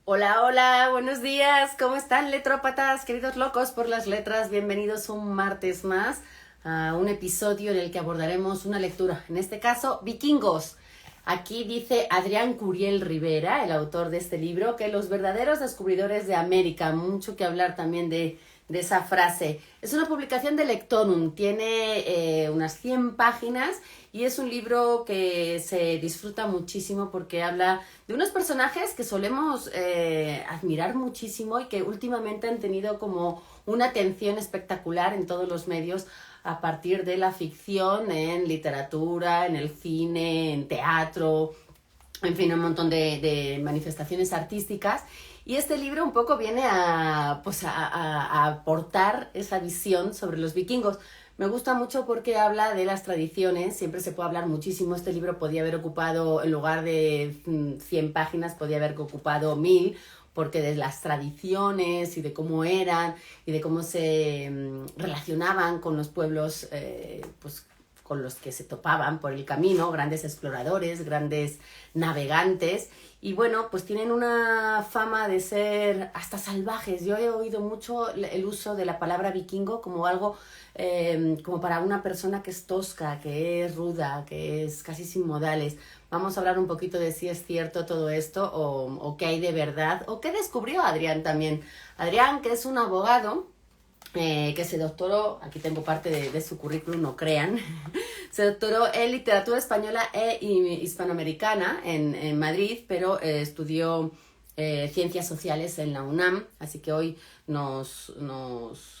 Hola, hola, buenos días. ¿Cómo están, letrópatas, queridos locos por las letras? Bienvenidos un martes más a un episodio en el que abordaremos una lectura, en este caso, Vikingos. Aquí dice Adrián Curiel Rivera, el autor de este libro, que los verdaderos descubridores de América, mucho que hablar también de esa frase. Es una publicación de Lectonum, tiene unas 100 páginas y es un libro que se disfruta muchísimo porque habla de unos personajes que solemos admirar muchísimo y que últimamente han tenido como una atención espectacular en todos los medios a partir de la ficción, en literatura, en el cine, en teatro, en fin, un montón de manifestaciones artísticas. Y este libro un poco viene a aportar esa visión sobre los vikingos. Me gusta mucho porque habla de las tradiciones, siempre se puede hablar muchísimo. Este libro podía haber ocupado, en lugar de 100 páginas, podía haber ocupado 1000, porque de las tradiciones y de cómo eran y de cómo se relacionaban con los pueblos, pues con los que se topaban por el camino, grandes exploradores, grandes navegantes, y bueno, pues tienen una fama de ser hasta salvajes. Yo he oído mucho el uso de la palabra vikingo como algo como para una persona que es tosca, que es ruda, que es casi sin modales. Vamos a hablar un poquito de si es cierto todo esto o qué hay de verdad, o qué descubrió Adrián también. Adrián, que es un abogado, que se doctoró, aquí tengo parte de su currículum, no crean, se doctoró en literatura española e hispanoamericana en Madrid, pero estudió ciencias sociales en la UNAM, así que hoy nos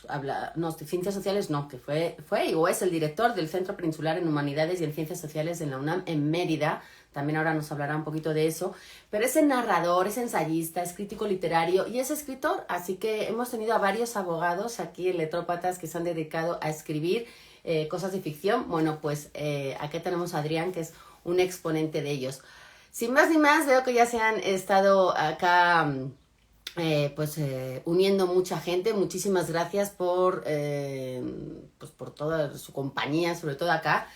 habla, no, ciencias sociales no, que fue o es el director del Centro Peninsular en Humanidades y en Ciencias Sociales en la UNAM en Mérida. También ahora nos hablará un poquito de eso, pero es narrador, es ensayista, es crítico literario y es escritor, así que hemos tenido a varios abogados aquí en Letrópatas que se han dedicado a escribir cosas de ficción. Bueno, pues aquí tenemos a Adrián, que es un exponente de ellos. Sin más ni más, veo que ya se han estado acá uniendo mucha gente. Muchísimas gracias por toda su compañía, sobre todo acá.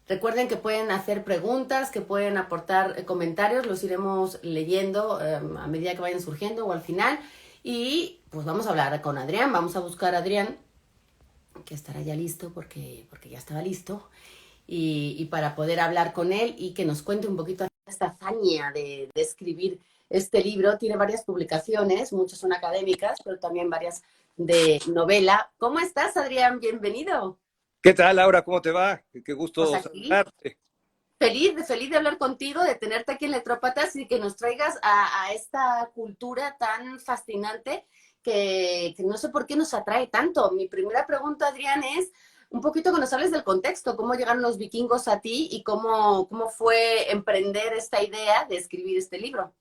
Recuerden que pueden hacer preguntas, que pueden aportar comentarios, los iremos leyendo a medida que vayan surgiendo o al final. Y pues vamos a hablar con Adrián, vamos a buscar a Adrián, que estará ya listo porque ya estaba listo. Y para poder hablar con él y que nos cuente un poquito esta hazaña de escribir este libro. Tiene varias publicaciones, muchas son académicas, pero también varias de novela. ¿Cómo estás, Adrián? Bienvenido. ¿Qué tal, Laura? ¿Cómo te va? Qué Pues gusto aquí saludarte. feliz de hablar contigo, de tenerte aquí en Letrópatas y que nos traigas a esta cultura tan fascinante que no sé por qué nos atrae tanto. Mi primera pregunta, Adrián, es un poquito que nos hables del contexto, cómo llegaron los vikingos a ti y cómo fue emprender esta idea de escribir este libro.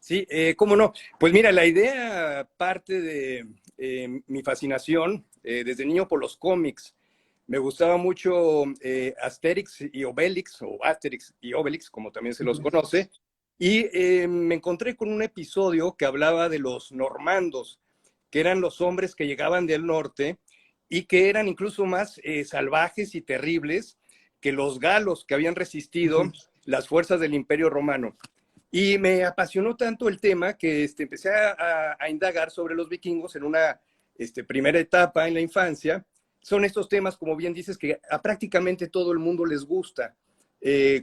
Sí, cómo no. Pues mira, la idea parte de mi fascinación desde niño por los cómics. Me gustaba mucho Asterix y Obelix, o Asterix y Obelix, como también se los conoce, y me encontré con un episodio que hablaba de los normandos, que eran los hombres que llegaban del norte y que eran incluso más salvajes y terribles que los galos que habían resistido las fuerzas del Imperio Romano. Y me apasionó tanto el tema que empecé a indagar sobre los vikingos en una primera etapa en la infancia. Son estos temas, como bien dices, que a prácticamente todo el mundo les gusta,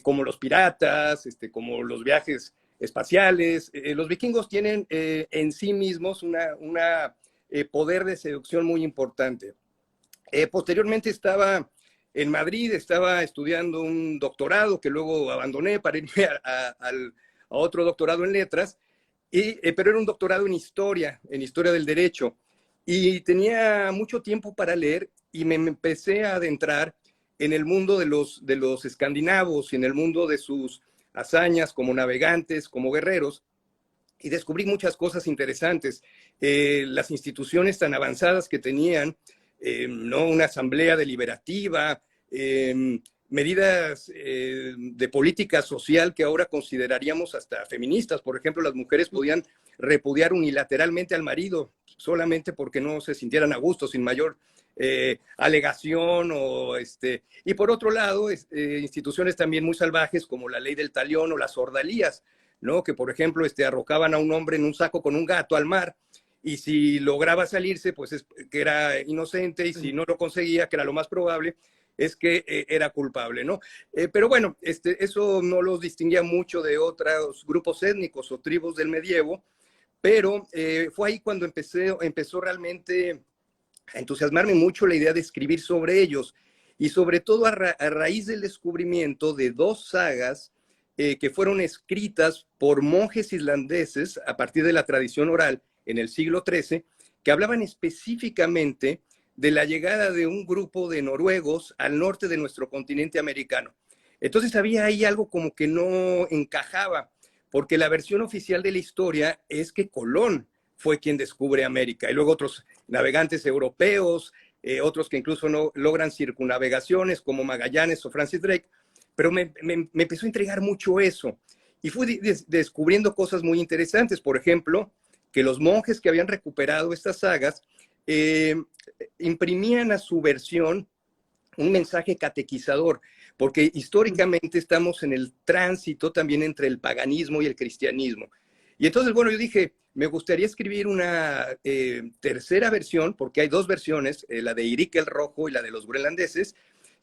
como los piratas, como los viajes espaciales. Los vikingos tienen en sí mismos una poder de seducción muy importante. Posteriormente estaba en Madrid, estaba estudiando un doctorado que luego abandoné para irme a otro doctorado en letras, pero era un doctorado en historia del derecho. Y tenía mucho tiempo para leer y me empecé a adentrar en el mundo de los escandinavos y en el mundo de sus hazañas como navegantes, como guerreros, y descubrí muchas cosas interesantes. Las instituciones tan avanzadas que tenían, ¿no? Una asamblea deliberativa, medidas de política social que ahora consideraríamos hasta feministas. Por ejemplo, las mujeres podían repudiar unilateralmente al marido solamente porque no se sintieran a gusto, sin mayor alegación. Y por otro lado, instituciones también muy salvajes como la ley del talión o las ordalías, ¿no? Que, por ejemplo, arrojaban a un hombre en un saco con un gato al mar, y si lograba salirse, pues es que era inocente, y si no lo conseguía, que era lo más probable, es que era culpable, ¿no? Pero bueno, eso no los distinguía mucho de otros grupos étnicos o tribus del medievo, pero fue ahí cuando empezó realmente a entusiasmarme mucho la idea de escribir sobre ellos, y sobre todo a raíz del descubrimiento de dos sagas que fueron escritas por monjes islandeses a partir de la tradición oral en el siglo XIII, que hablaban específicamente de la llegada de un grupo de noruegos al norte de nuestro continente americano. Entonces había ahí algo como que no encajaba, porque la versión oficial de la historia es que Colón fue quien descubre América, y luego otros navegantes europeos, otros que incluso no logran circunnavegaciones como Magallanes o Francis Drake, pero me empezó a intrigar mucho eso, y fui descubriendo cosas muy interesantes. Por ejemplo, que los monjes que habían recuperado estas sagas imprimían a su versión un mensaje catequizador, porque históricamente estamos en el tránsito también entre el paganismo y el cristianismo. Y entonces, bueno, yo dije, me gustaría escribir una tercera versión, porque hay dos versiones, la de Eirik el Rojo y la de los groenlandeses,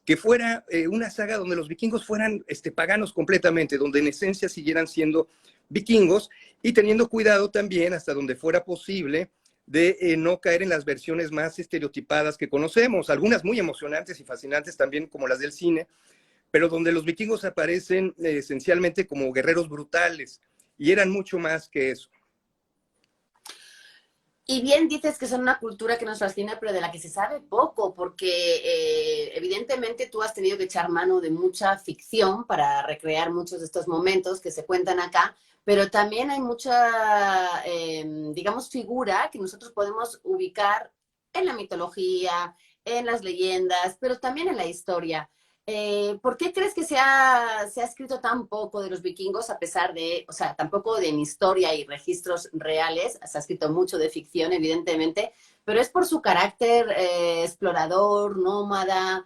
que fuera una saga donde los vikingos fueran paganos completamente, donde en esencia siguieran siendo vikingos, y teniendo cuidado también, hasta donde fuera posible, de no caer en las versiones más estereotipadas que conocemos, algunas muy emocionantes y fascinantes también, como las del cine, pero donde los vikingos aparecen esencialmente como guerreros brutales, y eran mucho más que eso. Y bien dices que son una cultura que nos fascina, pero de la que se sabe poco, porque evidentemente tú has tenido que echar mano de mucha ficción para recrear muchos de estos momentos que se cuentan acá, pero también hay mucha, digamos, figura que nosotros podemos ubicar en la mitología, en las leyendas, pero también en la historia. ¿Por qué crees que se ha escrito tan poco de los vikingos a pesar de, o sea, tampoco de mi historia y registros reales? Se ha escrito mucho de ficción, evidentemente, pero es por su carácter explorador, nómada,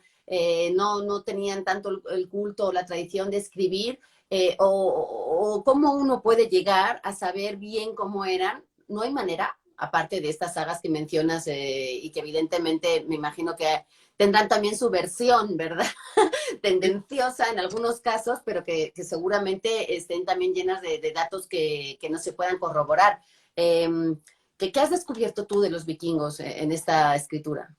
no tenían tanto el culto o la tradición de escribir, o cómo uno puede llegar a saber bien cómo eran. No hay manera, aparte de estas sagas que mencionas y que evidentemente me imagino que tendrán también su versión, ¿verdad? Tendenciosa en algunos casos, pero que seguramente estén también llenas de datos que no se puedan corroborar. ¿Qué has descubierto tú de los vikingos en esta escritura?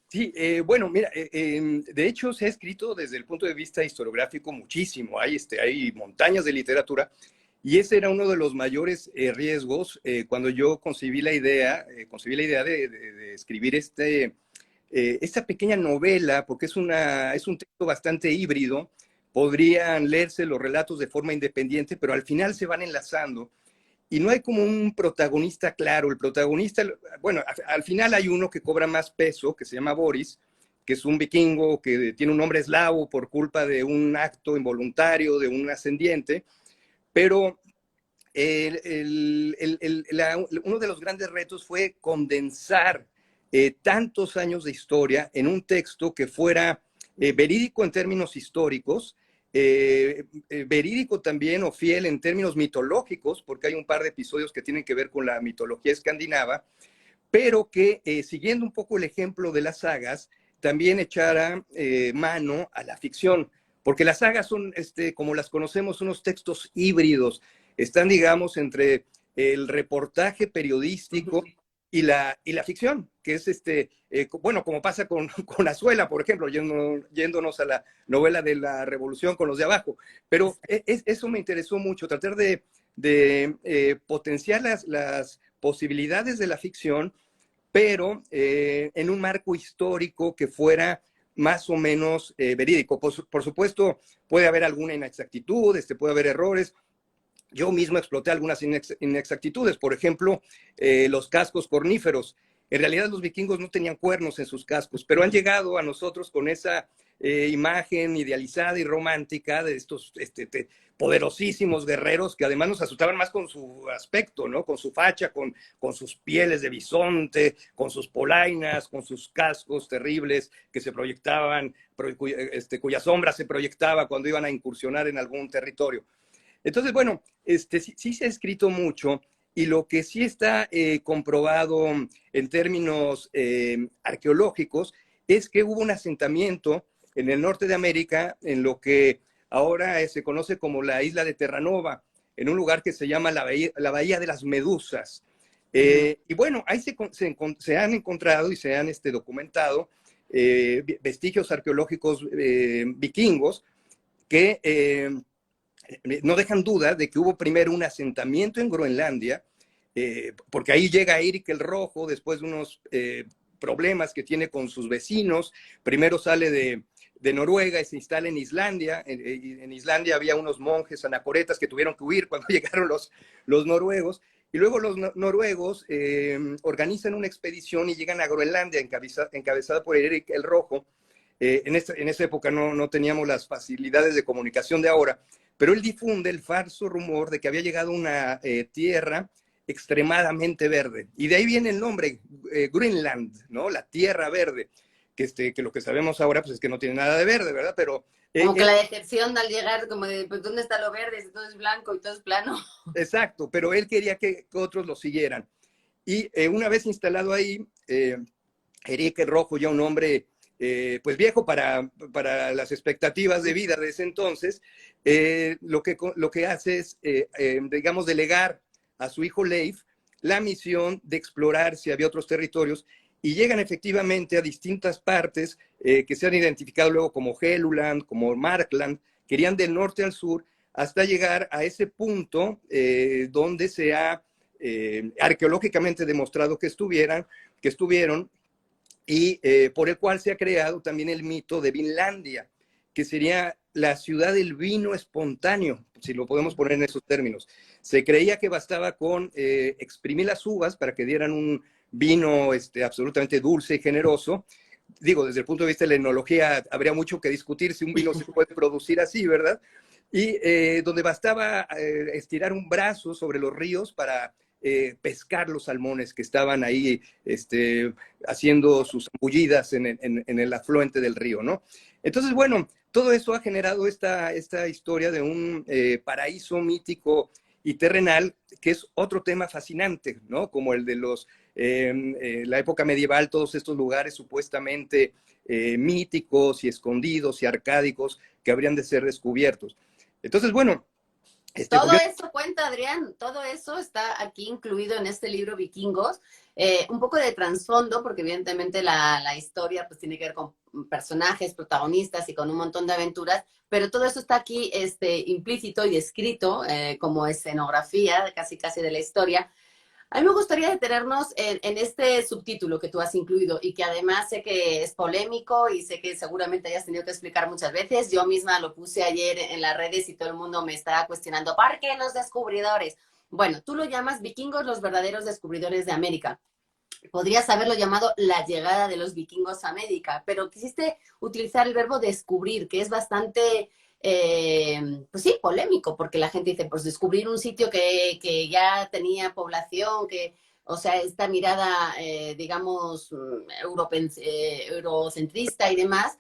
Sí, bueno, mira, de hecho se ha escrito desde el punto de vista historiográfico muchísimo. Hay montañas de literatura, y ese era uno de los mayores riesgos cuando yo concebí la idea de escribir esta pequeña novela, porque es un texto bastante híbrido. Podrían leerse los relatos de forma independiente, pero al final se van enlazando, y no hay como un protagonista claro. El protagonista, bueno, al final hay uno que cobra más peso, que se llama Boris, que es un vikingo que tiene un nombre eslavo por culpa de un acto involuntario de un ascendiente, pero uno de los grandes retos fue condensar tantos años de historia en un texto que fuera verídico en términos históricos, verídico también o fiel en términos mitológicos, porque hay un par de episodios que tienen que ver con la mitología escandinava, pero que siguiendo un poco el ejemplo de las sagas, también echara mano a la ficción, porque las sagas son, como las conocemos, unos textos híbridos. Están, digamos, entre el reportaje periodístico y la ficción, que es, bueno, como pasa con Azuela, por ejemplo, yéndonos a la novela de la Revolución con los de abajo. Pero eso me interesó mucho, tratar de potenciar las posibilidades de la ficción, pero en un marco histórico que fuera más o menos verídico. Por supuesto, puede haber alguna inexactitud, puede haber errores. Yo mismo exploté algunas inexactitudes, por ejemplo, los cascos corníferos. En realidad los vikingos no tenían cuernos en sus cascos, pero han llegado a nosotros con esa imagen idealizada y romántica de estos poderosísimos guerreros, que además nos asustaban más con su aspecto, ¿no? Con su facha, con sus pieles de bisonte, con sus polainas, con sus cascos terribles que se proyectaban, cuya sombra se proyectaba cuando iban a incursionar en algún territorio. Entonces, bueno, sí se ha escrito mucho y lo que sí está comprobado en términos arqueológicos es que hubo un asentamiento en el norte de América, en lo que ahora se conoce como la isla de Terranova, en un lugar que se llama la Bahía de las Medusas. Y bueno, ahí se han encontrado y se han documentado vestigios arqueológicos vikingos que no dejan duda de que hubo primero un asentamiento en Groenlandia, porque ahí llega Eirik el Rojo después de unos problemas que tiene con sus vecinos. Primero sale de Noruega y se instala en Islandia. En Islandia había unos monjes anacoretas que tuvieron que huir cuando llegaron los noruegos. Y luego los noruegos organizan una expedición y llegan a Groenlandia, encabezada por Eirik el Rojo. En esa época no teníamos las facilidades de comunicación de ahora, pero él difunde el falso rumor de que había llegado una tierra extremadamente verde. Y de ahí viene el nombre, Greenland, ¿no? La tierra verde, que lo que sabemos ahora pues, es que no tiene nada de verde, ¿verdad? Pero como que la decepción al llegar, como de, pues, ¿dónde está lo verde? Si todo es blanco y todo es plano. Exacto, pero él quería que otros lo siguieran. Y una vez instalado ahí, Eirik el Rojo, ya un hombre pues viejo para las expectativas de vida de ese entonces, lo que hace es, digamos, delegar a su hijo Leif la misión de explorar si había otros territorios, y llegan efectivamente a distintas partes que se han identificado luego como Helluland, como Markland, que irían del norte al sur, hasta llegar a ese punto donde se ha arqueológicamente demostrado que estuvieron, y por el cual se ha creado también el mito de Vinlandia, que sería la ciudad del vino espontáneo, si lo podemos poner en esos términos. Se creía que bastaba con exprimir las uvas para que dieran un vino absolutamente dulce y generoso. Digo, desde el punto de vista de la enología, habría mucho que discutir si un vino se puede producir así, ¿verdad? Y donde bastaba estirar un brazo sobre los ríos para pescar los salmones que estaban ahí haciendo sus bullidas en el afluente del río, ¿no? Entonces, bueno, todo eso ha generado esta historia de un paraíso mítico y terrenal, que es otro tema fascinante, ¿no? Como el de la época medieval, todos estos lugares supuestamente míticos y escondidos y arcádicos que habrían de ser descubiertos. Entonces, bueno, todo eso cuenta, Adrián, todo eso está aquí incluido en este libro Vikingos. Un poco de trasfondo, porque evidentemente la historia pues tiene que ver con personajes, protagonistas y con un montón de aventuras, pero todo eso está aquí implícito y escrito como escenografía casi de la historia. A mí me gustaría detenernos en este subtítulo que tú has incluido y que además sé que es polémico y sé que seguramente hayas tenido que explicar muchas veces. Yo misma lo puse ayer en las redes y todo el mundo me estaba cuestionando, ¿por qué los descubridores? Bueno, tú lo llamas vikingos, los verdaderos descubridores de América. Podrías haberlo llamado la llegada de los vikingos a América, pero quisiste utilizar el verbo descubrir, que es bastante pues sí, polémico, porque la gente dice, pues descubrir un sitio que ya tenía población, o sea, esta mirada, digamos, eurocentrista y demás,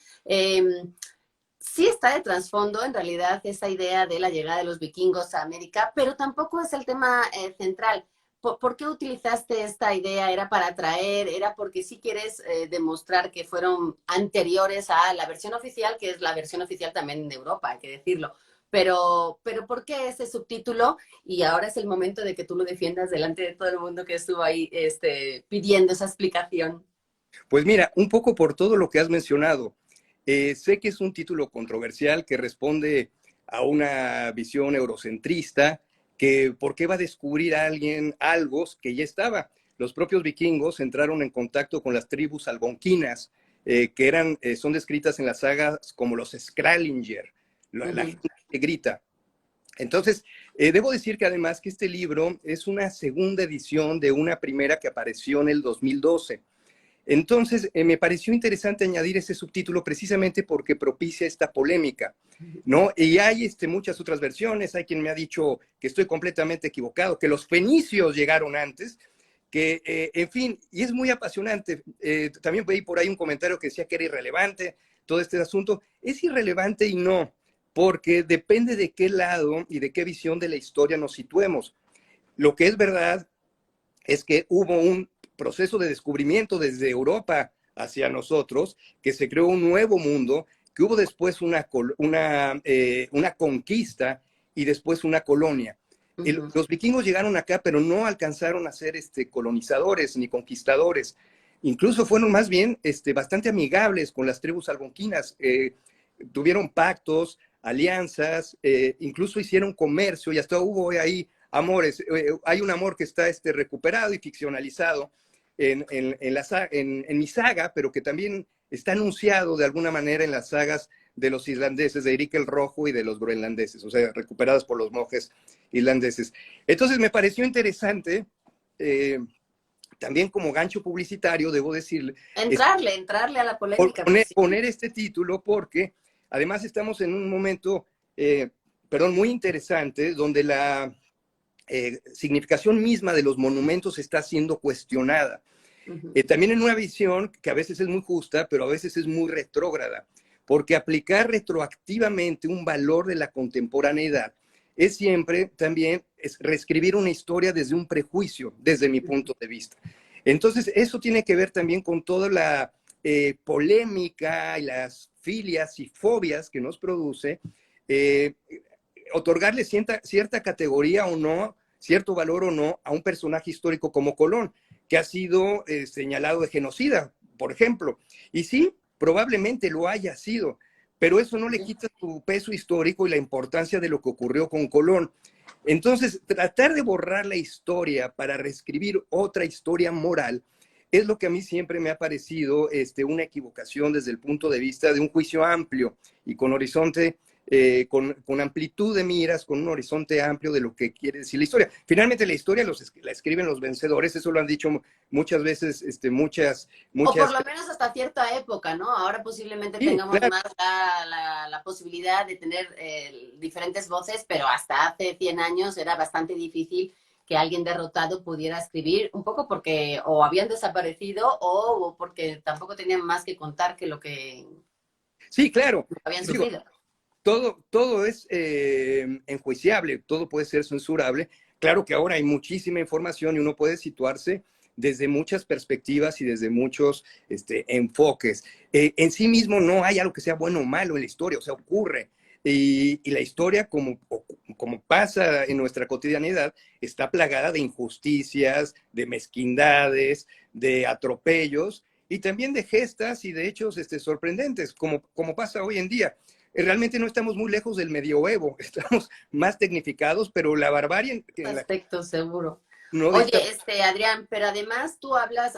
sí está de trasfondo en realidad esa idea de la llegada de los vikingos a América, pero tampoco es el tema central. ¿Por qué utilizaste esta idea? ¿Era para atraer? ¿Era porque sí quieres demostrar que fueron anteriores a la versión oficial, que es la versión oficial también de Europa, hay que decirlo? Pero ¿por qué ese subtítulo? Y ahora es el momento de que tú lo defiendas delante de todo el mundo que estuvo ahí pidiendo esa explicación. Pues mira, un poco por todo lo que has mencionado. Sé que es un título controversial que responde a una visión eurocentrista, que por qué va a descubrir a alguien algo que ya estaba. Los propios vikingos entraron en contacto con las tribus algonquinas, que son descritas en las sagas como los Skralinger, la gente que grita. Entonces, debo decir que además que este libro es una segunda edición de una primera que apareció en el 2012. Entonces, me pareció interesante añadir ese subtítulo precisamente porque propicia esta polémica, ¿no? Y hay muchas otras versiones, hay quien me ha dicho que estoy completamente equivocado, que los fenicios llegaron antes, que, en fin, y es muy apasionante. También veí por ahí un comentario que decía que era irrelevante todo este asunto. Es irrelevante y no, porque depende de qué lado y de qué visión de la historia nos situemos. Lo que es verdad es que hubo un proceso de descubrimiento desde Europa hacia nosotros, que se creó un nuevo mundo, que hubo después una conquista y después una colonia. Los vikingos llegaron acá, pero no alcanzaron a ser colonizadores ni conquistadores. Incluso fueron más bien bastante amigables con las tribus algonquinas. Tuvieron pactos, alianzas, incluso hicieron comercio y hasta hubo ahí amores. Hay un amor que está recuperado y ficcionalizado en mi saga, pero que también está anunciado de alguna manera en las sagas de los islandeses, de Erik el Rojo y de los groenlandeses, o sea, recuperadas por los monjes islandeses. Entonces me pareció interesante, también como gancho publicitario, debo decirle, entrarle a la polémica. Poner este título porque además estamos en un momento, muy interesante, donde la significación misma de los monumentos está siendo cuestionada. También en una visión que a veces es muy justa, pero a veces es muy retrógrada, porque aplicar retroactivamente un valor de la contemporaneidad es siempre también reescribir una historia desde un prejuicio, desde mi punto de vista. Entonces, eso tiene que ver también con toda la polémica y las filias y fobias que nos produce, otorgarle cierta categoría o no, cierto valor o no a un personaje histórico como Colón, que ha sido señalado de genocida, por ejemplo. Y sí, probablemente lo haya sido, pero eso no le quita su peso histórico y la importancia de lo que ocurrió con Colón. Entonces, tratar de borrar la historia para reescribir otra historia moral es lo que a mí siempre me ha parecido una equivocación desde el punto de vista de un juicio amplio y con horizonte, con amplitud de miras, con un horizonte amplio de lo que quiere decir la historia. Finalmente la historia la escriben los vencedores, eso lo han dicho muchas veces, muchas... O por lo menos hasta cierta época, ¿no? Ahora posiblemente sí, tengamos claro, más la posibilidad de tener diferentes voces, pero hasta hace 100 años era bastante difícil que alguien derrotado pudiera escribir, un poco porque o habían desaparecido o porque tampoco tenían más que contar que lo que sí, claro, habían sufrido. Todo es enjuiciable, todo puede ser censurable. Claro que ahora hay muchísima información y uno puede situarse desde muchas perspectivas y desde muchos enfoques. En sí mismo no hay algo que sea bueno o malo en la historia, o sea, ocurre. Y la historia, como pasa en nuestra cotidianidad, está plagada de injusticias, de mezquindades, de atropellos y también de gestas y de hechos sorprendentes, como pasa hoy en día. Realmente no estamos muy lejos del medioevo, estamos más tecnificados, pero la barbarie... Aspecto seguro. No Oye, Adrián, pero además tú hablas,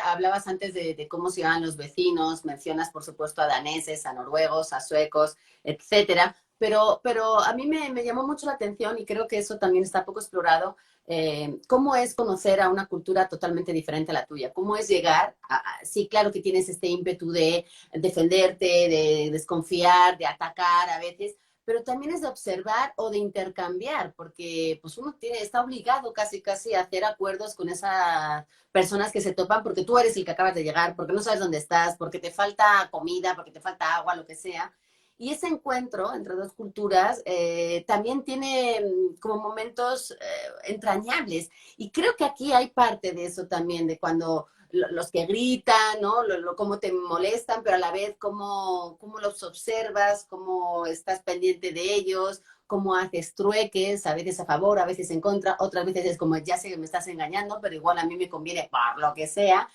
hablabas antes de cómo se llaman los vecinos, mencionas por supuesto a daneses, a noruegos, a suecos, etcétera, pero a mí me llamó mucho la atención y creo que eso también está poco explorado, cómo es conocer a una cultura totalmente diferente a la tuya, cómo es llegar sí, claro que tienes este ímpetu de defenderte, de desconfiar, de atacar a veces, pero también es de observar o de intercambiar, porque pues uno está obligado casi a hacer acuerdos con esas personas que se topan, porque tú eres el que acabas de llegar, porque no sabes dónde estás, porque te falta comida, porque te falta agua, lo que sea. Y ese encuentro entre dos culturas también tiene como momentos entrañables. Y creo que aquí hay parte de eso también, de cuando los que gritan, ¿no? Cómo te molestan, pero a la vez cómo los observas, cómo estás pendiente de ellos, cómo haces trueques, a veces a favor, a veces en contra, otras veces es como, ya sé que me estás engañando, pero igual a mí me conviene por lo que sea.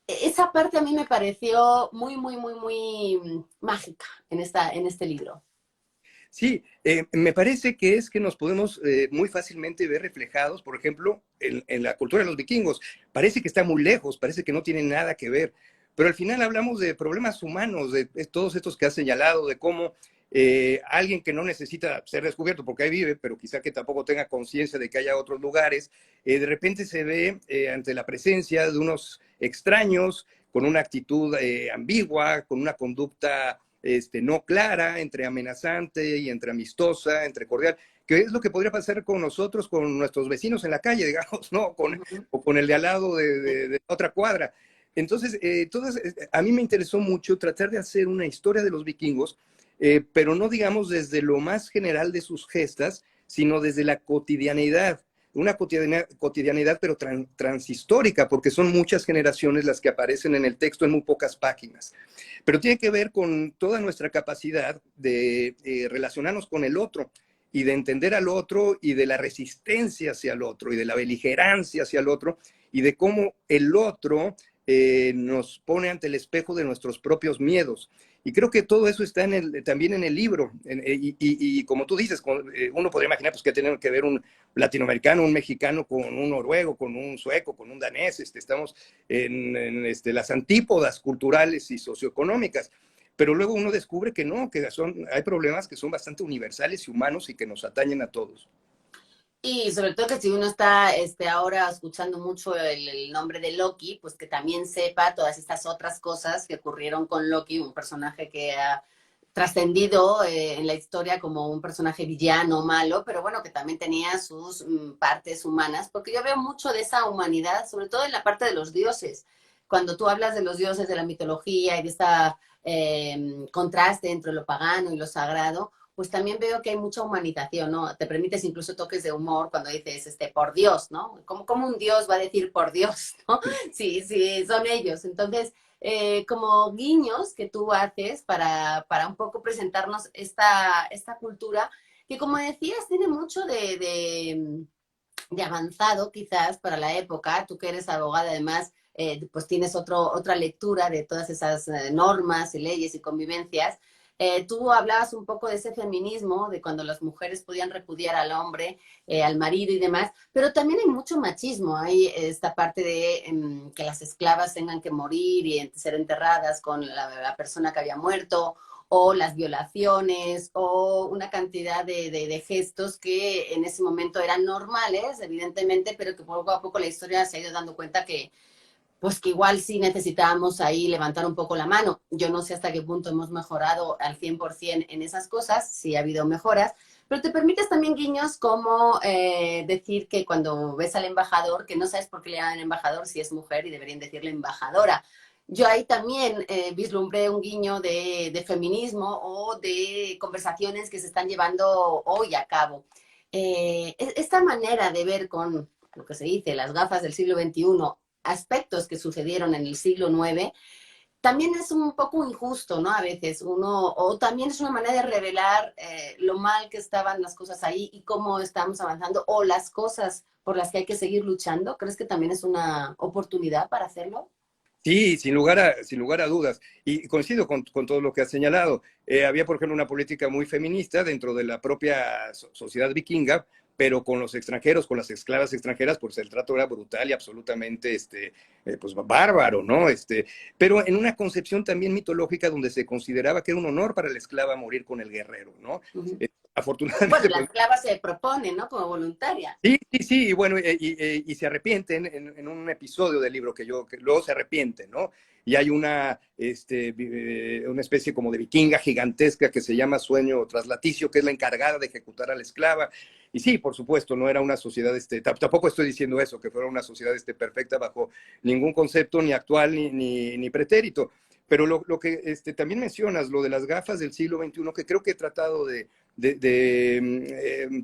Esa parte a mí me pareció muy, muy, muy, muy mágica en este libro. Sí, me parece que es que nos podemos muy fácilmente ver reflejados, por ejemplo, en la cultura de los vikingos. Parece que está muy lejos, parece que no tiene nada que ver, pero al final hablamos de problemas humanos, de todos estos que has señalado, de cómo alguien que no necesita ser descubierto porque ahí vive, pero quizá que tampoco tenga conciencia de que haya otros lugares, de repente se ve ante la presencia de unos extraños con una actitud ambigua, con una conducta no clara, entre amenazante y entre amistosa, entre cordial, que es lo que podría pasar con nosotros, con nuestros vecinos en la calle, digamos, ¿no? O con el de al lado de otra cuadra. Entonces, a mí me interesó mucho tratar de hacer una historia de los vikingos pero no digamos desde lo más general de sus gestas, sino desde la cotidianidad, una cotidianidad pero transhistórica, porque son muchas generaciones las que aparecen en el texto en muy pocas páginas. Pero tiene que ver con toda nuestra capacidad de relacionarnos con el otro y de entender al otro y de la resistencia hacia el otro y de la beligerancia hacia el otro y de cómo el otro nos pone ante el espejo de nuestros propios miedos. Y creo que todo eso está también en el libro. Y como tú dices, uno podría imaginar pues, que tiene que ver un latinoamericano, un mexicano con un noruego, con un sueco, con un danés. Estamos en las antípodas culturales y socioeconómicas. Pero luego uno descubre que no, que hay problemas que son bastante universales y humanos y que nos atañen a todos. Y sobre todo que si uno está ahora escuchando mucho el nombre de Loki, pues que también sepa todas estas otras cosas que ocurrieron con Loki, un personaje que ha trascendido en la historia como un personaje villano, malo, pero bueno, que también tenía sus partes humanas, porque yo veo mucho de esa humanidad, sobre todo en la parte de los dioses. Cuando tú hablas de los dioses de la mitología y de esta contraste entre lo pagano y lo sagrado, pues también veo que hay mucha humanización, ¿no? Te permites incluso toques de humor cuando dices, por Dios, ¿no? ¿Cómo un Dios va a decir por Dios, ¿no? Sí, sí, son ellos. Entonces, como guiños que tú haces para un poco presentarnos esta cultura, que como decías, tiene mucho de avanzado quizás para la época, tú que eres abogada además, pues tienes otra lectura de todas esas normas y leyes y convivencias. Tú hablabas un poco de ese feminismo, de cuando las mujeres podían repudiar al hombre, al marido y demás, pero también hay mucho machismo. Hay esta parte de que las esclavas tengan que morir y ser enterradas con la persona que había muerto, o las violaciones, o una cantidad de gestos que en ese momento eran normales, evidentemente, pero que poco a poco la historia se ha ido dando cuenta que pues que igual sí necesitábamos ahí levantar un poco la mano. Yo no sé hasta qué punto hemos mejorado al 100% en esas cosas, sí ha habido mejoras, pero te permites también guiños como decir que cuando ves al embajador, que no sabes por qué le llaman embajador si es mujer y deberían decirle embajadora. Yo ahí también vislumbré un guiño de feminismo o de conversaciones que se están llevando hoy a cabo. Esta manera de ver con lo que se dice las gafas del siglo XXI aspectos que sucedieron en el siglo IX, también es un poco injusto, ¿no? A veces o también es una manera de revelar lo mal que estaban las cosas ahí y cómo estamos avanzando, o las cosas por las que hay que seguir luchando. ¿Crees que también es una oportunidad para hacerlo? Sí, sin lugar a dudas. Y coincido con todo lo que has señalado. Había, por ejemplo, una política muy feminista dentro de la propia sociedad vikinga, pero con los extranjeros, con las esclavas extranjeras, pues el trato era brutal y absolutamente pues, bárbaro, ¿no? Pero en una concepción también mitológica donde se consideraba que era un honor para la esclava morir con el guerrero, ¿no? Uh-huh. Bueno, Afortunadamente, la pues, esclava se propone, ¿no? Como voluntaria. sí, sí, sí, y bueno, y se arrepienten en un episodio del libro que luego se arrepienten, ¿no? Y hay una especie como de vikinga gigantesca que se llama Sueño Traslaticio, que es la encargada de ejecutar a la esclava. Y sí, por supuesto, no era una sociedad, tampoco estoy diciendo eso, que fuera una sociedad perfecta bajo ningún concepto, ni actual, ni pretérito. Pero lo que también mencionas, lo de las gafas del siglo XXI, que creo que he tratado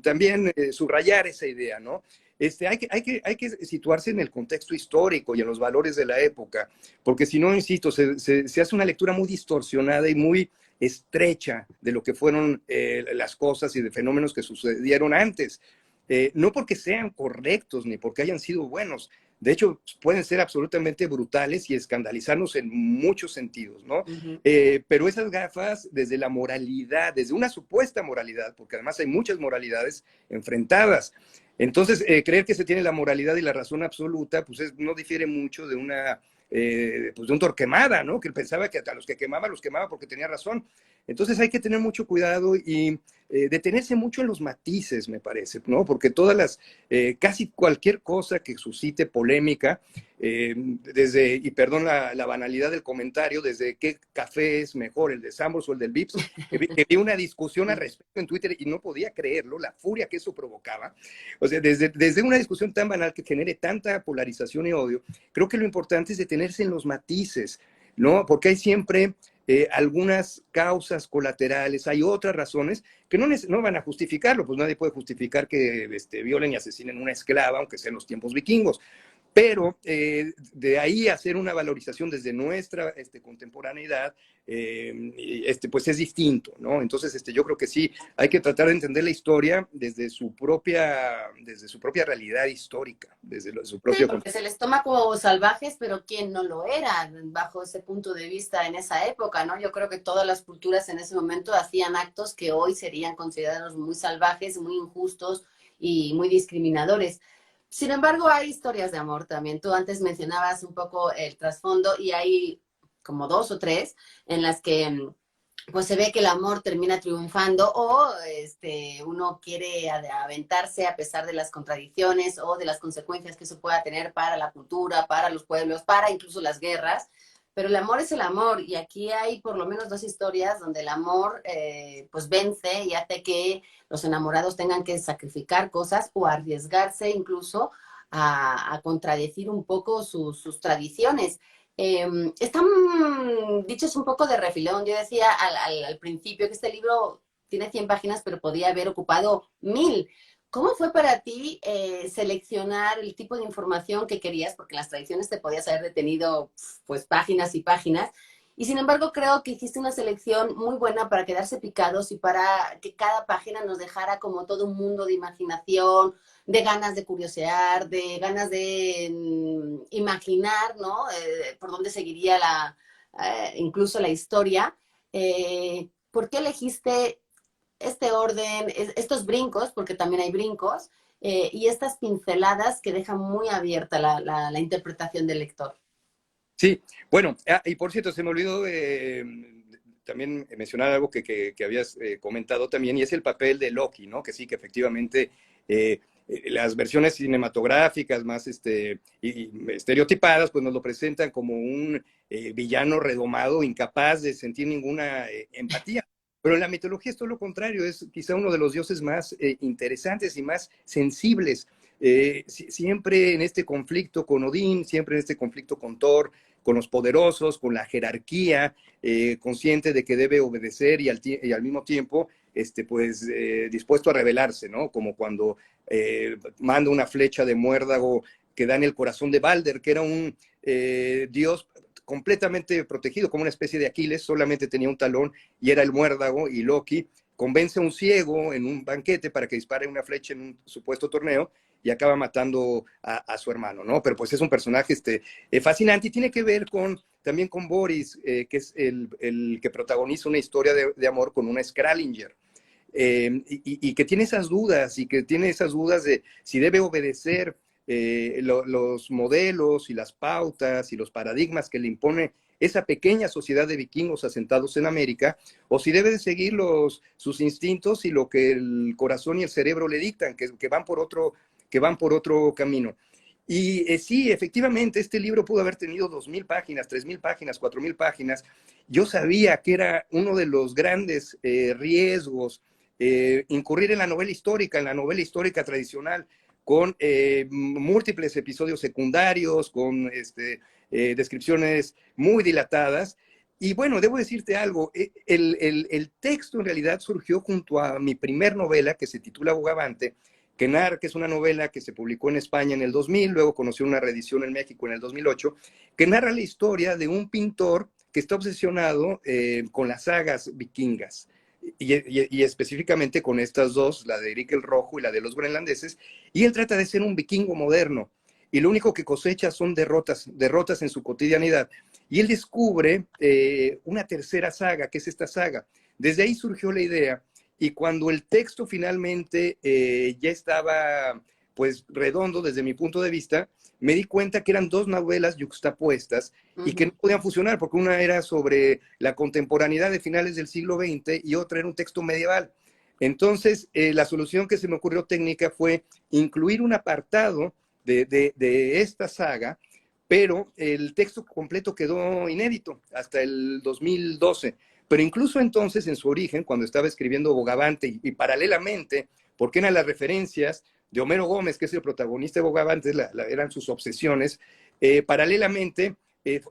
también subrayar esa idea, ¿no? Hay que situarse en el contexto histórico y en los valores de la época, porque si no, insisto, se hace una lectura muy distorsionada y muy estrecha de lo que fueron las cosas y de fenómenos que sucedieron antes. No porque sean correctos ni porque hayan sido buenos. De hecho, pueden ser absolutamente brutales y escandalizarnos en muchos sentidos, ¿no? Uh-huh. Pero esas gafas, desde la moralidad, desde una supuesta moralidad, porque además hay muchas moralidades enfrentadas. Entonces, creer que se tiene la moralidad y la razón absoluta, pues no difiere mucho de pues de un Torquemada, ¿no? Que pensaba que a los quemaba porque tenía razón. Entonces hay que tener mucho cuidado y detenerse mucho en los matices, me parece, ¿no? Porque casi cualquier cosa que suscite polémica, y perdón la banalidad del comentario, desde qué café es mejor, el de Sambors o el del Vips, que vi una discusión al respecto en Twitter y no podía creerlo, la furia que eso provocaba. O sea, desde una discusión tan banal que genere tanta polarización y odio, creo que lo importante es detenerse en los matices, ¿no? Porque hay siempre algunas causas colaterales, hay otras razones que no van a justificarlo, pues nadie puede justificar que violen y asesinen una esclava, aunque sea en los tiempos vikingos. Pero de ahí hacer una valorización desde nuestra contemporaneidad, pues es distinto, ¿no? Entonces, yo creo que sí, hay que tratar de entender la historia desde su propia realidad histórica, su Sí, propio porque contexto. se les toma como salvajes, pero ¿quién no lo era bajo ese punto de vista en esa época, ¿no? Yo creo que todas las culturas en ese momento hacían actos que hoy serían considerados muy salvajes, muy injustos y muy discriminadores. Sin embargo, hay historias de amor también. Tú antes mencionabas un poco el trasfondo y hay como dos o tres en las que pues se ve que el amor termina triunfando o uno quiere aventarse a pesar de las contradicciones o de las consecuencias que eso pueda tener para la cultura, para los pueblos, para incluso las guerras. Pero el amor es el amor y aquí hay por lo menos dos historias donde el amor pues vence y hace que los enamorados tengan que sacrificar cosas o arriesgarse incluso a contradecir un poco sus tradiciones. Están dichos un poco de refilón. Yo decía al principio que este libro tiene 100 páginas, pero podía haber ocupado 1000. ¿Cómo fue para ti seleccionar el tipo de información que querías? Porque en las tradiciones te podías haber detenido pues páginas y páginas. Y sin embargo, creo que hiciste una selección muy buena para quedarse picados y para que cada página nos dejara como todo un mundo de imaginación, de ganas de curiosear, de ganas de imaginar, ¿no? Por dónde seguiría incluso la historia. ¿Por qué elegiste este orden, estos brincos, porque también hay brincos, y estas pinceladas que dejan muy abierta la interpretación del lector? Sí, bueno, y por cierto, se me olvidó también mencionar algo que habías comentado también, y es el papel de Loki, ¿no? Que sí, que efectivamente las versiones cinematográficas más estereotipadas, pues nos lo presentan como un villano redomado, incapaz de sentir ninguna empatía. Pero en la mitología es todo lo contrario, es quizá uno de los dioses más interesantes y más sensibles. Siempre en este conflicto con Odín, siempre en este conflicto con Thor, con los poderosos, con la jerarquía, consciente de que debe obedecer y al mismo tiempo pues dispuesto a rebelarse, ¿no? Como cuando manda una flecha de muérdago que da en el corazón de Balder, que era un dios completamente protegido, como una especie de Aquiles, solamente tenía un talón y era el muérdago, y Loki convence a un ciego en un banquete para que dispare una flecha en un supuesto torneo y acaba matando a su hermano, ¿no? Pero pues es un personaje fascinante y tiene que ver también con Boris, que es el que protagoniza una historia de amor con una Skralinger. Y que tiene esas dudas, y que tiene esas dudas de si debe obedecer los modelos y las pautas y los paradigmas que le impone esa pequeña sociedad de vikingos asentados en América, o si debe de seguir sus instintos y lo que el corazón y el cerebro le dictan, que van por otro camino. Y sí, efectivamente, este libro pudo haber tenido 2000 páginas, 3000 páginas, 4000 páginas. Yo sabía que era uno de los grandes riesgos incurrir en la novela histórica tradicional, con múltiples episodios secundarios, con descripciones muy dilatadas. Y bueno, debo decirte algo, el texto en realidad surgió junto a mi primer novela, que se titula Bogavante, que es una novela que se publicó en España en el 2000, luego conoció una reedición en México en el 2008, que narra la historia de un pintor que está obsesionado con las sagas vikingas. Y específicamente con estas dos, la de Erik el Rojo y la de los groenlandeses, y él trata de ser un vikingo moderno, y lo único que cosecha son derrotas en su cotidianidad. Y él descubre una tercera saga, que es esta saga. Desde ahí surgió la idea, y cuando el texto finalmente ya estaba pues redondo desde mi punto de vista, me di cuenta que eran dos novelas yuxtapuestas y que no podían funcionar, porque una era sobre la contemporaneidad de finales del siglo XX y otra era un texto medieval. Entonces, la solución que se me ocurrió técnica fue incluir un apartado de esta saga, pero el texto completo quedó inédito hasta el 2012. Pero incluso entonces, en su origen, cuando estaba escribiendo Bogavante y paralelamente, porque eran las referencias de Homero Gómez, que es el protagonista de Bogavante, eran sus obsesiones, paralelamente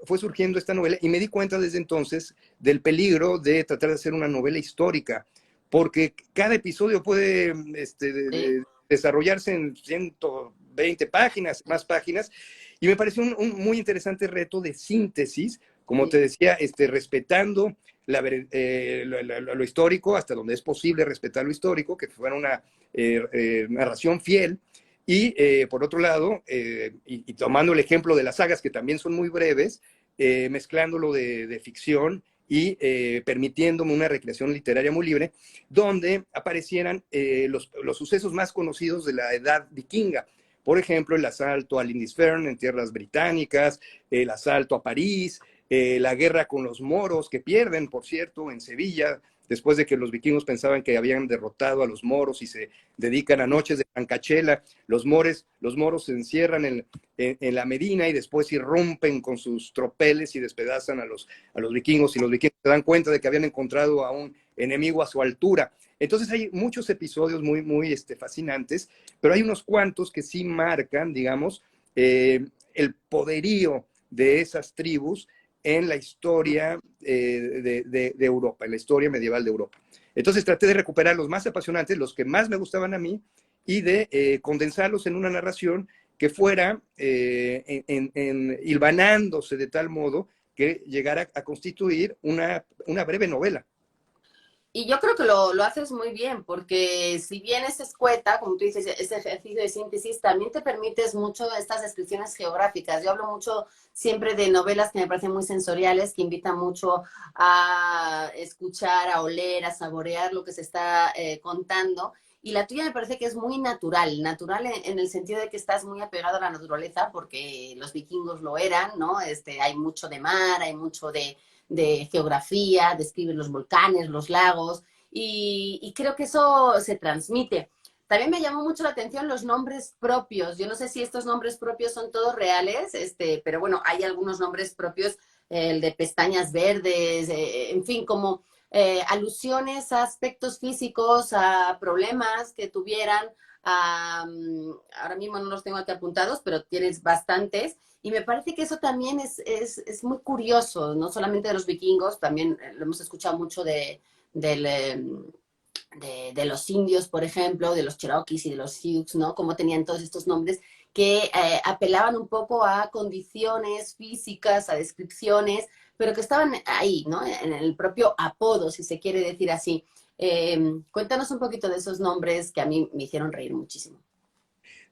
fue surgiendo esta novela y me di cuenta desde entonces del peligro de tratar de hacer una novela histórica, porque cada episodio puede Sí. desarrollarse en 120 páginas, más páginas, y me pareció un muy interesante reto de síntesis, como te Sí. decía, respetando lo histórico, hasta donde es posible respetar lo histórico, que fuera una narración fiel, y por otro lado, y tomando el ejemplo de las sagas, que también son muy breves, mezclándolo de ficción y permitiéndome una recreación literaria muy libre, donde aparecieran los sucesos más conocidos de la edad vikinga. Por ejemplo, el asalto a Lindisfarne en tierras británicas, el asalto a París, la guerra con los moros, que pierden, por cierto, en Sevilla, después de que los vikingos pensaban que habían derrotado a los moros y se dedican a noches de francachela. Los moros se encierran en la Medina y después irrumpen con sus tropeles y despedazan a los vikingos, y los vikingos se dan cuenta de que habían encontrado a un enemigo a su altura. Entonces hay muchos episodios muy fascinantes, pero hay unos cuantos que sí marcan, digamos, el poderío de esas tribus en la historia de Europa, en la historia medieval de Europa. Entonces traté de recuperar los más apasionantes, los que más me gustaban a mí, y de condensarlos en una narración que fuera hilvanándose de tal modo que llegara a constituir una breve novela. Y yo creo que lo haces muy bien, porque si bien es escueta, como tú dices, ese ejercicio de síntesis, también te permites mucho estas descripciones geográficas. Yo hablo mucho siempre de novelas que me parecen muy sensoriales, que invitan mucho a escuchar, a oler, a saborear lo que se está contando. Y la tuya me parece que es muy natural, natural en el sentido de que estás muy apegado a la naturaleza, porque los vikingos lo eran, ¿no? Hay mucho de mar, hay mucho de geografía, describen los volcanes, los lagos, y creo que eso se transmite. También me llamó mucho la atención los nombres propios. Yo no sé si estos nombres propios son todos reales, pero bueno, hay algunos nombres propios, el de pestañas verdes, en fin, como alusiones a aspectos físicos, a problemas que tuvieran. Ahora mismo no los tengo aquí apuntados, pero tienes bastantes. Y me parece que eso también es muy curioso, no solamente de los vikingos, también lo hemos escuchado mucho de los indios, por ejemplo, de los cherokees y de los sioux, ¿no? Cómo tenían todos estos nombres que apelaban un poco a condiciones físicas, a descripciones, pero que estaban ahí, ¿no? En el propio apodo, si se quiere decir así. Cuéntanos un poquito de esos nombres que a mí me hicieron reír muchísimo.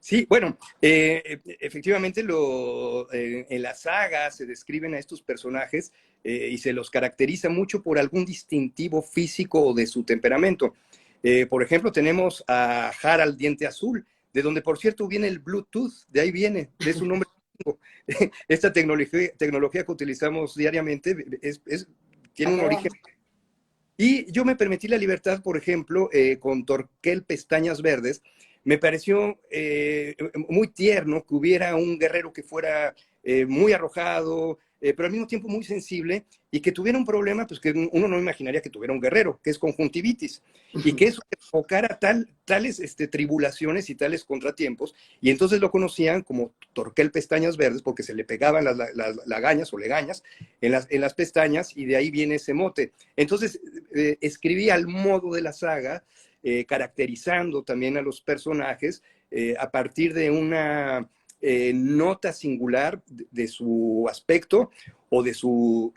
Sí, bueno, efectivamente en la saga se describen a estos personajes y se los caracteriza mucho por algún distintivo físico o de su temperamento. Por ejemplo, tenemos a Harald Diente Azul, de donde por cierto viene el Bluetooth, de ahí viene, de su nombre. Esta tecnología que utilizamos diariamente tiene un origen. Y yo me permití la libertad, por ejemplo, con Torquel Pestañas Verdes. Me pareció muy tierno que hubiera un guerrero que fuera muy arrojado, pero al mismo tiempo muy sensible, y que tuviera un problema, pues que uno no imaginaría que tuviera un guerrero, que es conjuntivitis, y que eso provocara tales tribulaciones y tales contratiempos, y entonces lo conocían como Torquel Pestañas Verdes, porque se le pegaban las lagañas o legañas en las pestañas, y de ahí viene ese mote. Entonces escribí al modo de la saga, caracterizando también a los personajes a partir de una nota singular de su aspecto o de su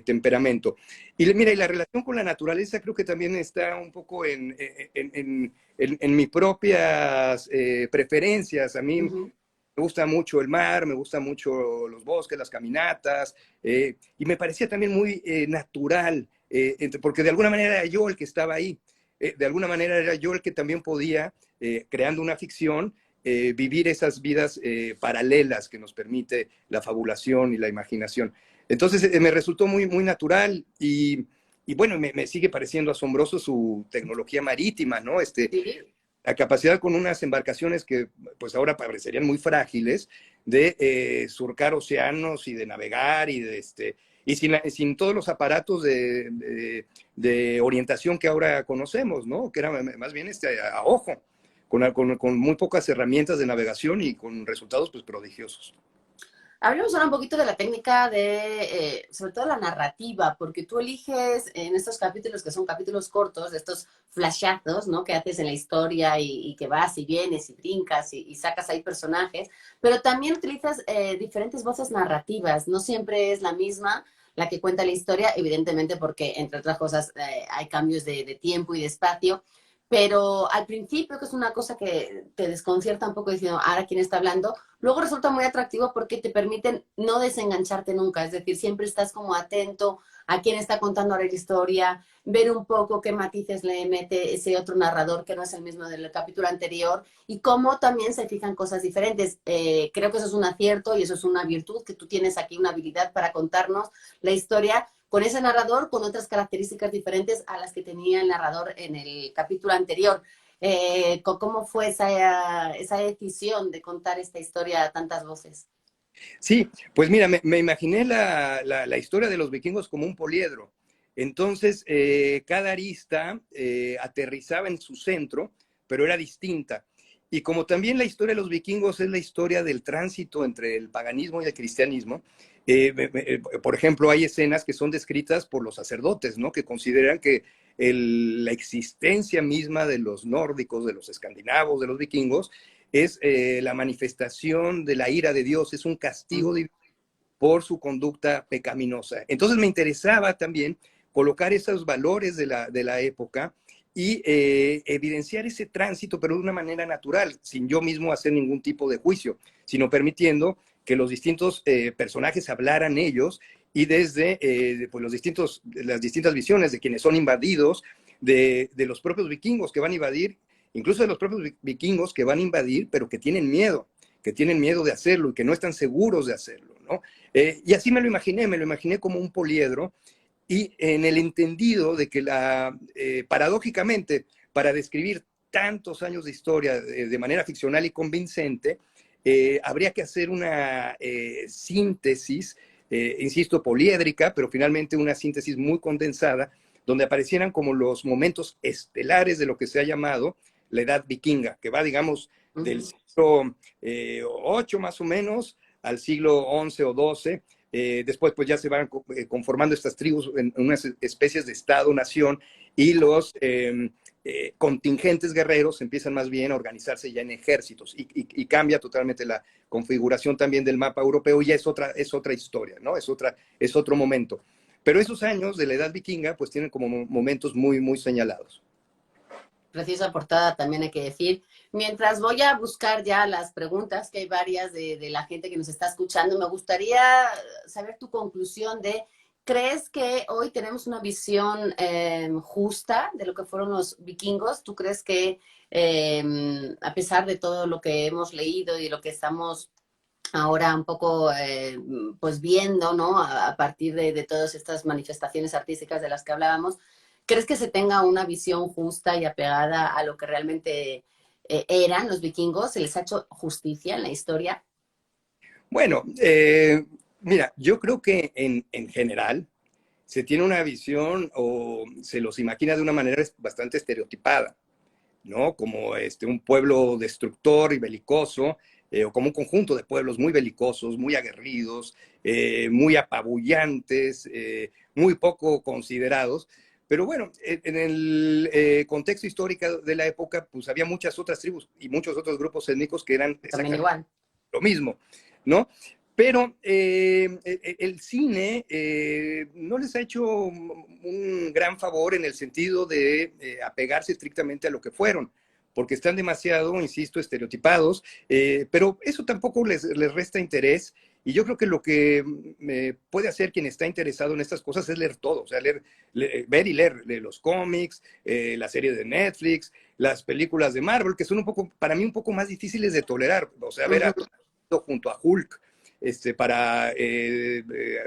temperamento. Y mira, y la relación con la naturaleza creo que también está un poco en mis propias preferencias. A mí Ujú. me gusta mucho el mar, me gustan mucho los bosques, las caminatas, y me parecía también muy natural, porque de alguna manera era yo el que estaba ahí, de alguna manera era yo el que también podía, creando una ficción, vivir esas vidas paralelas que nos permite la fabulación y la imaginación. Entonces me resultó muy natural y bueno, me sigue pareciendo asombroso su tecnología marítima, ¿no? Sí. La capacidad con unas embarcaciones que pues ahora parecerían muy frágiles de surcar océanos y de navegar y sin todos los aparatos de orientación que ahora conocemos, ¿no? Que era más bien a ojo, con muy pocas herramientas de navegación y con resultados pues prodigiosos. Hablemos ahora un poquito de la técnica sobre todo la narrativa, porque tú eliges en estos capítulos, que son capítulos cortos, de estos flashazos, ¿no? Que haces en la historia y que vas y vienes y brincas y sacas ahí personajes, pero también utilizas diferentes voces narrativas, no siempre es la misma la que cuenta la historia, evidentemente porque, entre otras cosas, hay cambios de tiempo y de espacio, pero al principio, que es una cosa que te desconcierta un poco diciendo, ahora quién está hablando, luego resulta muy atractivo porque te permiten no desengancharte nunca, es decir, siempre estás como atento a quién está contando ahora la historia, ver un poco qué matices le mete ese otro narrador que no es el mismo del capítulo anterior y cómo también se fijan cosas diferentes. Creo que eso es un acierto y eso es una virtud, que tú tienes aquí una habilidad para contarnos la historia con ese narrador, con otras características diferentes a las que tenía el narrador en el capítulo anterior. ¿Cómo fue esa decisión de contar esta historia a tantas voces? Sí, pues mira, me imaginé la historia de los vikingos como un poliedro. Entonces, cada arista aterrizaba en su centro, pero era distinta. Y como también la historia de los vikingos es la historia del tránsito entre el paganismo y el cristianismo, por ejemplo, hay escenas que son descritas por los sacerdotes, ¿no? Que consideran que la existencia misma de los nórdicos, de los escandinavos, de los vikingos, es la manifestación de la ira de Dios, es un castigo divino por su conducta pecaminosa. Entonces me interesaba también colocar esos valores de la época y evidenciar ese tránsito, pero de una manera natural, sin yo mismo hacer ningún tipo de juicio, sino permitiendo que los distintos personajes hablaran ellos y desde pues las distintas visiones de quienes son invadidos, de los propios vikingos que van a invadir, incluso de los propios vikingos que van a invadir, pero que tienen miedo de hacerlo y que no están seguros de hacerlo, ¿no? Y así me lo imaginé como un poliedro y en el entendido de que paradójicamente, para describir tantos años de historia de manera ficcional y convincente, habría que hacer una síntesis, insisto, poliédrica, pero finalmente una síntesis muy condensada, donde aparecieran como los momentos estelares de lo que se ha llamado la edad vikinga, que va, digamos, del siglo VIII más o menos al siglo XI o XII. Después pues ya se van conformando estas tribus en unas especies de estado-nación y los contingentes guerreros empiezan más bien a organizarse ya en ejércitos y cambia totalmente la configuración también del mapa europeo y ya es otra historia, ¿no? Es otro momento. Pero esos años de la edad vikinga pues tienen como momentos muy, muy señalados. Preciosa portada, también hay que decir. Mientras voy a buscar ya las preguntas, que hay varias de la gente que nos está escuchando, me gustaría saber tu conclusión de, ¿crees que hoy tenemos una visión justa de lo que fueron los vikingos? ¿Tú crees que a pesar de todo lo que hemos leído y lo que estamos ahora un poco pues viendo, ¿no? A partir de todas estas manifestaciones artísticas de las que hablábamos, ¿crees que se tenga una visión justa y apegada a lo que realmente eran los vikingos? ¿Se les ha hecho justicia en la historia? Bueno, mira, yo creo que en general se tiene una visión o se los imagina de una manera bastante estereotipada, ¿no? Como un pueblo destructor y belicoso, o como un conjunto de pueblos muy belicosos, muy aguerridos, muy apabullantes, muy poco considerados. Pero bueno, en el contexto histórico de la época, pues había muchas otras tribus y muchos otros grupos étnicos que eran También exactamente igual. lo mismo, ¿no? Pero el cine no les ha hecho un gran favor en el sentido de apegarse estrictamente a lo que fueron, porque están demasiado, insisto, estereotipados, pero eso tampoco les resta interés. Y yo creo que lo que puede hacer quien está interesado en estas cosas es leer todo, o sea, ver y leer los cómics, la serie de Netflix, las películas de Marvel, que son un poco, para mí, un poco más difíciles de tolerar. O sea, ver a junto a Hulk, para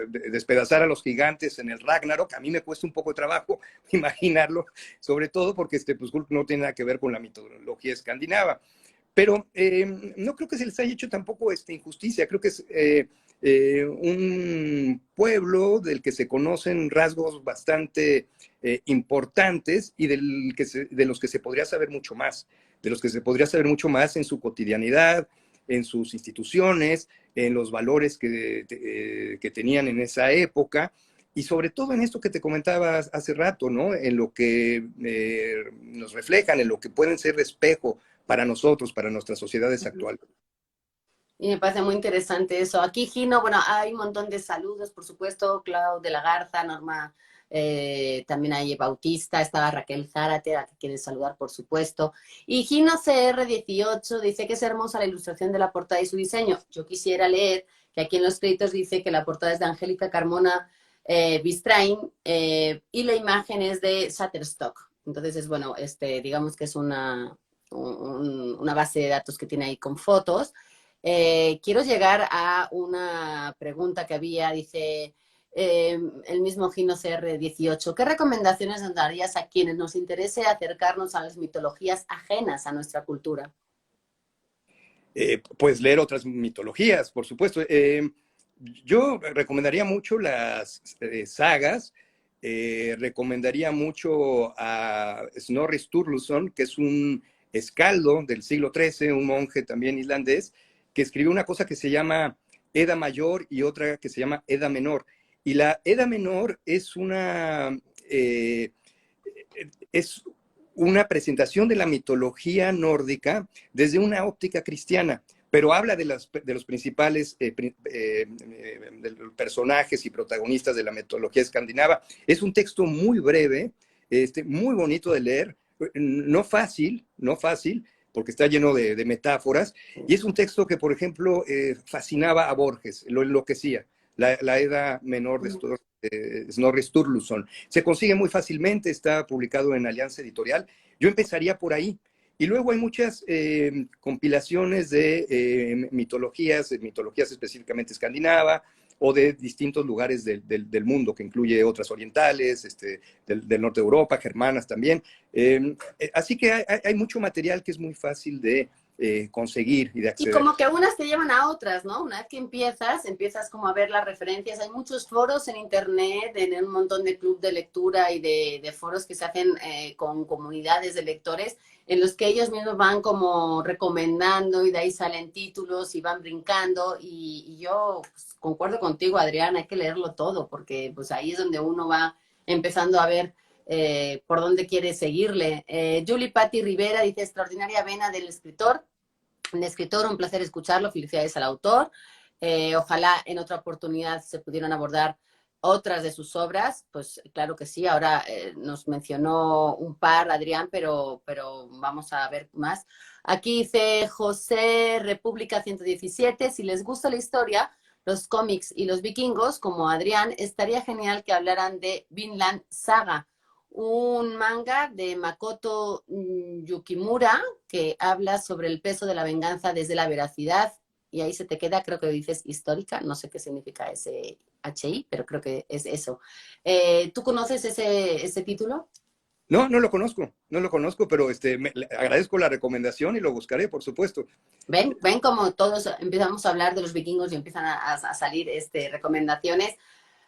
despedazar a los gigantes en el Ragnarok, a mí me cuesta un poco de trabajo imaginarlo, sobre todo porque pues Hulk no tiene nada que ver con la mitología escandinava. Pero no creo que se les haya hecho tampoco injusticia, creo que es un pueblo del que se conocen rasgos bastante importantes y de los que se podría saber mucho más, de los que se podría saber mucho más en su cotidianidad, en sus instituciones, en los valores que tenían en esa época, y sobre todo en esto que te comentaba hace rato, ¿no? En lo que nos reflejan, en lo que pueden ser espejo para nosotros, para nuestras sociedades actuales. Y me parece muy interesante eso. Aquí, Gino, bueno, hay un montón de saludos, por supuesto, Clau de la Garza, Norma, también hay Bautista, estaba Raquel Zárate, a que quiere saludar, por supuesto. Y Gino CR18 dice que es hermosa la ilustración de la portada y su diseño. Yo quisiera leer que aquí en los créditos dice que la portada es de Angélica Carmona Bistrain y la imagen es de Shutterstock. Entonces, es bueno, digamos que es una base de datos que tiene ahí con fotos. Quiero llegar a una pregunta que había, dice el mismo Gino CR18. ¿Qué recomendaciones nos darías a quienes nos interese acercarnos a las mitologías ajenas a nuestra cultura? Pues leer otras mitologías, por supuesto. Yo recomendaría mucho las sagas, recomendaría mucho a Snorri Sturluson, que es un escaldo del siglo XIII, un monje también islandés, que escribió una cosa que se llama Edda Mayor y otra que se llama Edda Menor. Y la Edda Menor es una presentación de la mitología nórdica desde una óptica cristiana, pero habla de los principales de los personajes y protagonistas de la mitología escandinava. Es un texto muy breve, muy bonito de leer, no fácil, porque está lleno de metáforas, y es un texto que, por ejemplo, fascinaba a Borges, lo enloquecía, la Edda Menor de Snorri Sturluson. Se consigue muy fácilmente, está publicado en Alianza Editorial. Yo empezaría por ahí. Y luego hay muchas compilaciones de mitologías específicamente escandinava o de distintos lugares del mundo, que incluye otras orientales, del norte de Europa, germanas también. Así que hay mucho material que es muy fácil de conseguir y de Y acceder. como que unas te llevan a otras, ¿no? Una vez que empiezas como a ver las referencias. Hay muchos foros en internet, en un montón de clubes de lectura y de foros que se hacen con comunidades de lectores, en los que ellos mismos van como recomendando y de ahí salen títulos y van brincando. Y yo pues, concuerdo contigo, Adrián, hay que leerlo todo, porque pues ahí es donde uno va empezando a ver por dónde quiere seguirle. Julie Patti Rivera dice, extraordinaria vena del escritor. Un escritor, un placer escucharlo, felicidades al autor. Ojalá en otra oportunidad se pudieran abordar otras de sus obras, pues claro que sí, ahora nos mencionó un par, Adrián, pero vamos a ver más. Aquí dice José República 117, si les gusta la historia, los cómics y los vikingos, como Adrián, estaría genial que hablaran de Vinland Saga, un manga de Makoto Yukimura que habla sobre el peso de la venganza desde la veracidad, y ahí se te queda, creo que dices histórica, no sé qué significa ese HI, pero creo que es eso. ¿Tú conoces ese título? No, no lo conozco, pero agradezco la recomendación y lo buscaré, por supuesto. Ven como todos empezamos a hablar de los vikingos y empiezan a salir recomendaciones.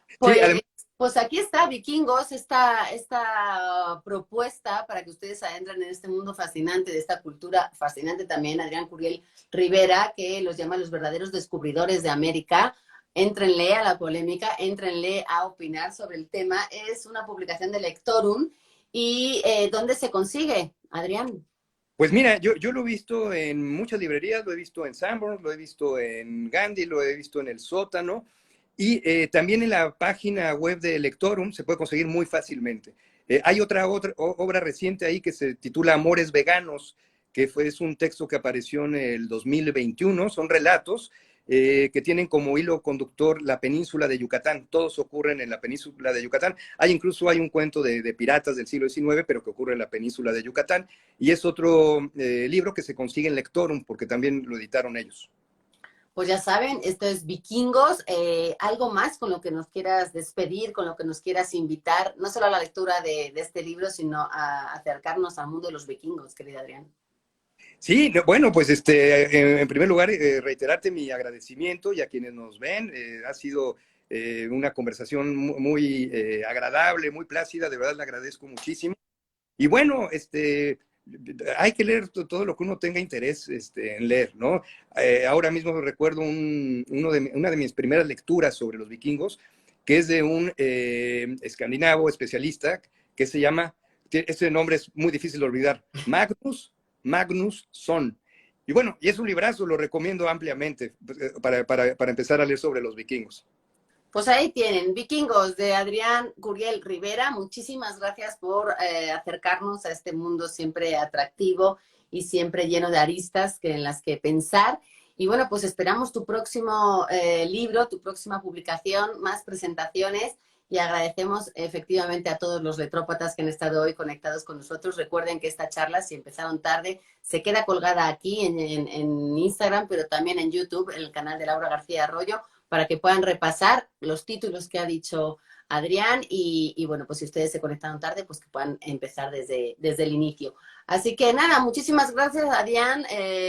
Sí, Pues, además, pues aquí está, Vikingos, esta propuesta para que ustedes adentren en este mundo fascinante, de esta cultura fascinante también, Adrián Curiel Rivera, que los llama los verdaderos descubridores de América. Éntrenle a la polémica, éntrenle a opinar sobre el tema. Es una publicación de Lectorum. ¿Y dónde se consigue, Adrián? pues mira, yo lo he visto en muchas librerías, lo he visto en Sanborns, lo he visto en Gandhi, lo he visto en El Sótano, y también en la página web de Lectorum se puede conseguir muy fácilmente. Hay otra obra reciente ahí que se titula Amores Veganos, es un texto que apareció en el 2021, son relatos que tienen como hilo conductor la península de Yucatán. Todos ocurren en la península de Yucatán. Incluso hay un cuento de piratas del siglo XIX, pero que ocurre en la península de Yucatán. Y es otro libro que se consigue en Lectorum, porque también lo editaron ellos. Pues ya saben, esto es Vikingos. Algo más con lo que nos quieras despedir, con lo que nos quieras invitar, no solo a la lectura de este libro, sino a acercarnos al mundo de los vikingos, querida Adrián. Sí, bueno, pues en primer lugar, reiterarte mi agradecimiento y a quienes nos ven. Ha sido una conversación muy agradable, muy plácida, de verdad le agradezco muchísimo. Y bueno, hay que leer todo lo que uno tenga interés en leer, ¿no? Ahora mismo recuerdo una de mis primeras lecturas sobre los vikingos, que es de un escandinavo especialista que se llama, este nombre es muy difícil de olvidar, Magnusson. Y bueno, y es un librazo, lo recomiendo ampliamente para empezar a leer sobre los vikingos. Pues ahí tienen, Vikingos de Adrián Curiel Rivera. Muchísimas gracias por acercarnos a este mundo siempre atractivo y siempre lleno de aristas en las que pensar. Y bueno, pues esperamos tu próximo libro, tu próxima publicación, más presentaciones. Y agradecemos efectivamente a todos los letrópatas que han estado hoy conectados con nosotros. Recuerden que esta charla, si empezaron tarde, se queda colgada aquí en Instagram, pero también en YouTube, en el canal de Laura García Arroyo, para que puedan repasar los títulos que ha dicho Adrián y bueno, pues si ustedes se conectaron tarde, pues que puedan empezar desde el inicio. Así que nada, muchísimas gracias Adrián,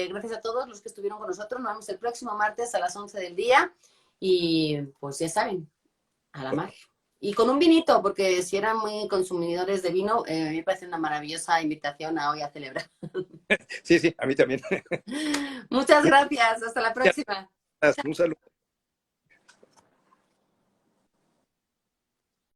gracias a todos los que estuvieron con nosotros. Nos vemos el próximo martes a las 11 del día y pues ya saben, a la mar. Y con un vinito, porque si eran muy consumidores de vino, me parece una maravillosa invitación a hoy a celebrar. Sí, sí, a mí también. Muchas gracias, hasta la próxima. Un saludo.